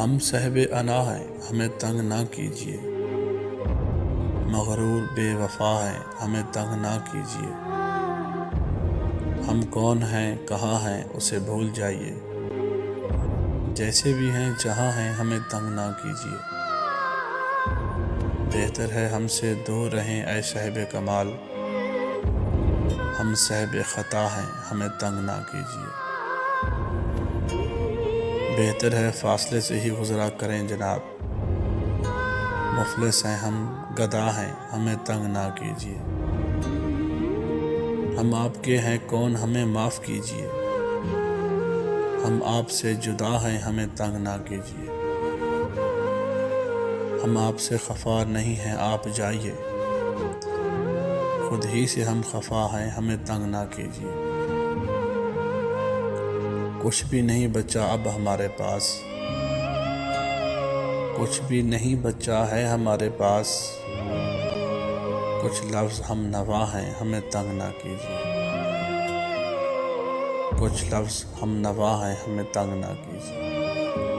ہم صاحب انا ہیں ہمیں تنگ نہ کیجیے، مغرور بے وفا ہیں ہمیں تنگ نہ کیجیے، ہم کون ہیں کہاں ہیں اسے بھول جائیے، جیسے بھی ہیں جہاں ہیں ہمیں تنگ نہ کیجیے، بہتر ہے ہم سے دور رہیں اے صاحب کمال، ہم صاحب خطا ہیں ہمیں تنگ نہ کیجیے، بہتر ہے فاصلے سے ہی گزرا کریں جناب، مفلس ہیں ہم گدھا ہیں ہمیں تنگ نہ کیجیے، ہم آپ کے ہیں کون ہمیں معاف کیجیے، ہم آپ سے جدا ہیں ہمیں تنگ نہ کیجیے، ہم آپ سے خفا نہیں ہیں آپ جائیے، خود ہی سے ہم خفا ہیں ہمیں تنگ نہ کیجیے، کچھ بھی نہیں بچا اب ہمارے پاس، کچھ بھی نہیں بچا ہے ہمارے پاس، کچھ لفظ ہم نوا ہیں ہمیں تنگ نہ کیجیے، کچھ لفظ ہم نوا ہیں ہمیں تنگ نہ کیجیے۔